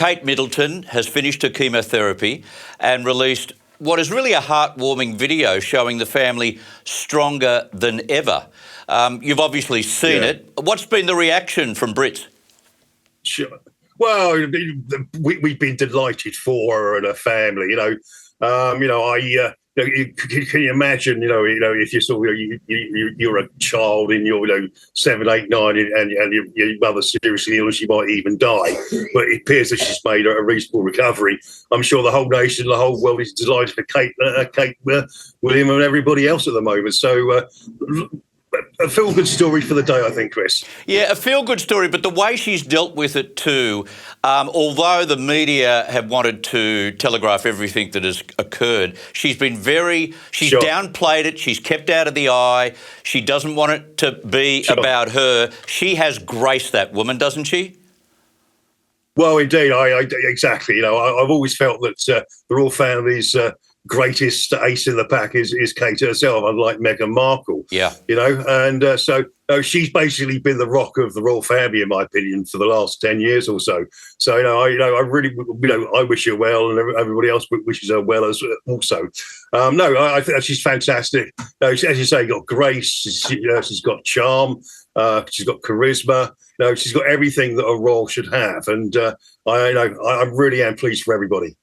Kate Middleton has finished her chemotherapy and released what is really a heartwarming video showing the family stronger than ever. You've obviously seen it. What's been the reaction from Brits? Sure. Well, we've been delighted for her and her family. Can you imagine? If you saw you're a child in your 7, 8, 9, and your mother seriously ill, she might even die. But it appears that she's made a reasonable recovery. I'm sure the whole nation, the whole world is delighted for Kate William, and everybody else at the moment. So. A feel-good story for the day, I think, Chris. Yeah, a feel-good story, but the way she's dealt with it too, although the media have wanted to telegraph everything that has occurred, she's downplayed it, she's kept out of the eye, she doesn't want it to be about her. She has graced that woman, doesn't she? Well, indeed, exactly. I've always felt that the royal family's greatest ace in the pack is Kate herself, unlike Meghan Markle. Yeah. So she's basically been the rock of the royal family, in my opinion, for the last 10 years or so. So, I really, I wish her well, and everybody else wishes her well as also. I think she's fantastic. As you say, got grace. She's got charm. She's got charisma. She's got everything that a royal should have. And I really am pleased for everybody.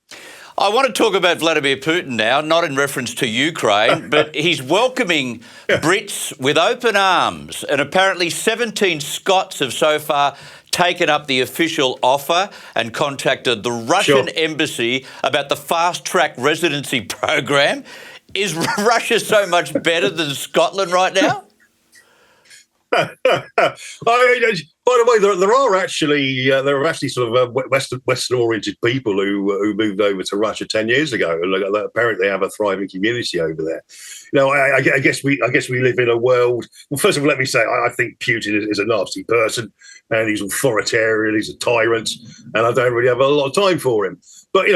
I want to talk about Vladimir Putin now, not in reference to Ukraine, but he's welcoming Brits with open arms. And apparently 17 Scots have so far taken up the official offer and contacted the Russian embassy about the fast-track residency program. Is Russia so much better than Scotland right now? By the way, there are actually sort of Western-oriented people who moved over to Russia 10 years ago, and apparently they have a thriving community over there. I guess we live in a world. Well, first of all, let me say I think Putin is a nasty person, and he's authoritarian. He's a tyrant, and I don't really have a lot of time for him. But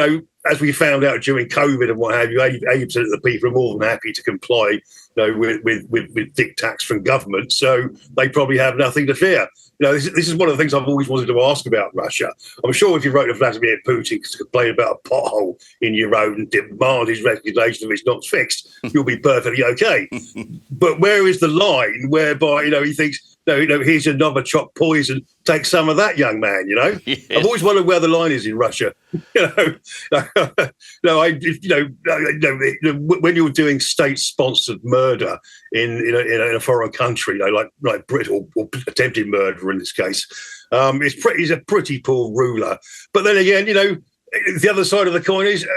as we found out during COVID and what have you, 80% of the people are more than happy to comply, with diktats from government. So they probably have nothing to fear. This is one of the things I've always wanted to ask about Russia. I'm sure if you wrote to Vladimir Putin to complain about a pothole in your road and demand his resignation if it's not fixed, you'll be perfectly okay. But where is the line whereby, he thinks, here's your Novichok poison, take some of that, young man, Yes. I've always wondered where the line is in Russia. When you're doing state-sponsored murder in a foreign country, like Britain, or attempted murder in this case, he's a pretty poor ruler. But then again, the other side of the coin is,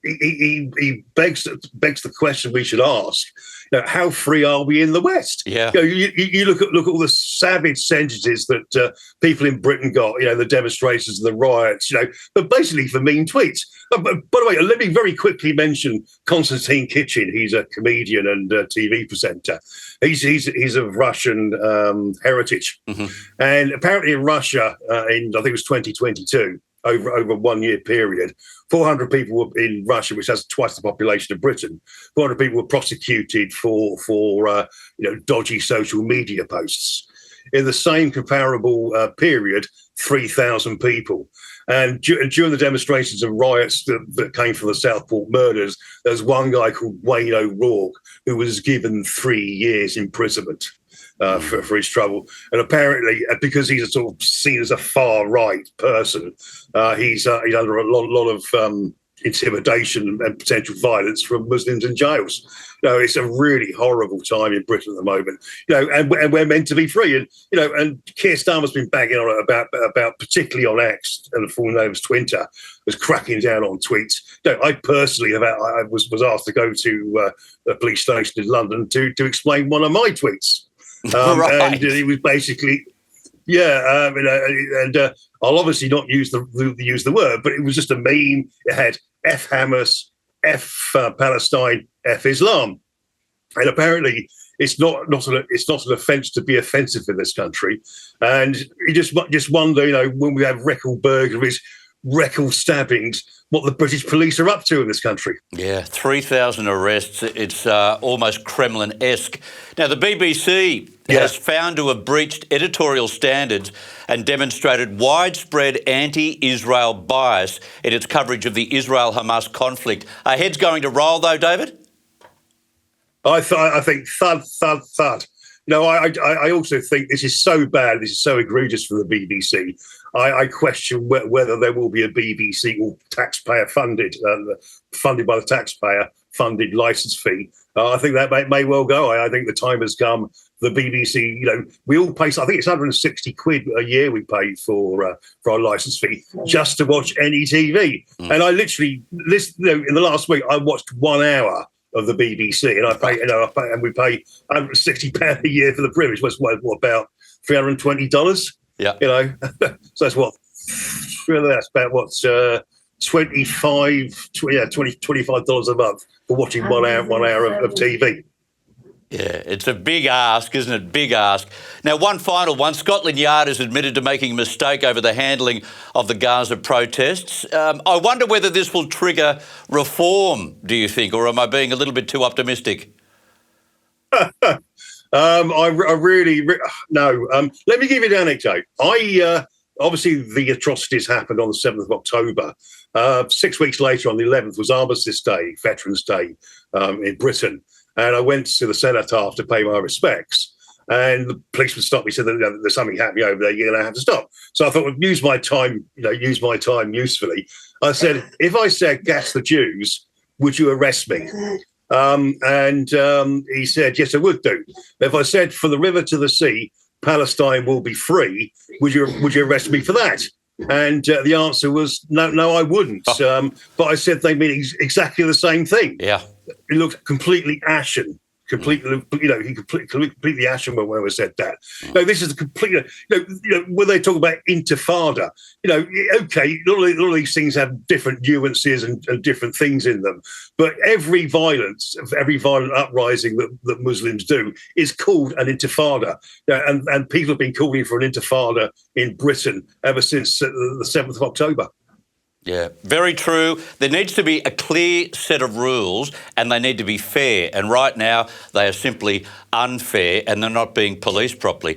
he begs the question we should ask. How free are we in the West? Yeah. You look at all the savage sentences that people in Britain got. The demonstrations and the riots. But basically for mean tweets. By the way, let me very quickly mention Konstantin Kitchen. He's a comedian and TV presenter. He's of Russian heritage, and apparently in Russia, I think it was 2022. Over a 1 year period, 400 people were in Russia, which has twice the population of Britain. 400 people were prosecuted for dodgy social media posts. In the same comparable period, 3,000 people. And during the demonstrations and riots that came from the Southport murders, there's one guy called Wayne O'Rourke who was given 3 years imprisonment. For his trouble, and apparently because he's a sort of seen as a far right person, he's under a lot of intimidation and potential violence from Muslims in jails. It's a really horrible time in Britain at the moment. And we're meant to be free. And Keir Starmer's been banging on about particularly on X, and the full name is Twitter, was cracking down on tweets. I personally I was asked to go to a police station in London to explain one of my tweets. Right. And it was basically, I'll obviously not use the word, but it was just a meme. It had F Hamas, F Palestine, F Islam, and apparently it's not an offence to be offensive in this country. And you just wonder, when we have record burglaries, record stabbings, what the British police are up to in this country. Yeah, 3,000 arrests. It's almost Kremlin-esque. Now, the BBC has found to have breached editorial standards and demonstrated widespread anti-Israel bias in its coverage of the Israel-Hamas conflict. Are heads going to roll, though, David? I think thud, thud, thud. No, I also think this is so bad, this is so egregious for the BBC. I question whether there will be a BBC or taxpayer-funded, funded by the taxpayer-funded licence fee. I think that may well go. I think the time has come. The BBC, we all pay, I think it's 160 quid a year we pay for our licence fee just to watch any TV. And I literally, in the last week, I watched 1 hour of the BBC, and I pay, and we pay £160 a year for the privilege. What's about $320? Yeah, so that's about what's $25 a month for watching 1 hour of TV. Yeah, it's a big ask, isn't it? Big ask. Now, one final one. Scotland Yard has admitted to making a mistake over the handling of the Gaza protests. I wonder whether this will trigger reform, do you think, or am I being a little bit too optimistic? I really no. Let me give you an anecdote. Obviously, the atrocities happened on the 7th of October. 6 weeks later, on the 11th, was Armistice Day, Veterans Day in Britain. And I went to the cenotaph to pay my respects. And the policeman stopped me, said that there's something happening over there, you're going to have to stop. So I thought, use my time usefully. I said, if I said gas the Jews, would you arrest me? And he said, yes, I would do. If I said, from the river to the sea, Palestine will be free, would you arrest me for that? And the answer was, no, I wouldn't. But I said they mean exactly the same thing. Yeah. It looked completely ashen. Completely ashen when we said that. This is a complete. When they talk about intifada, okay, all of these things have different nuances and different things in them. But every violent uprising that Muslims do is called an intifada, and people have been calling for an intifada in Britain ever since the 7th of October. Yeah, very true. There needs to be a clear set of rules and they need to be fair. And right now they are simply unfair and they're not being policed properly.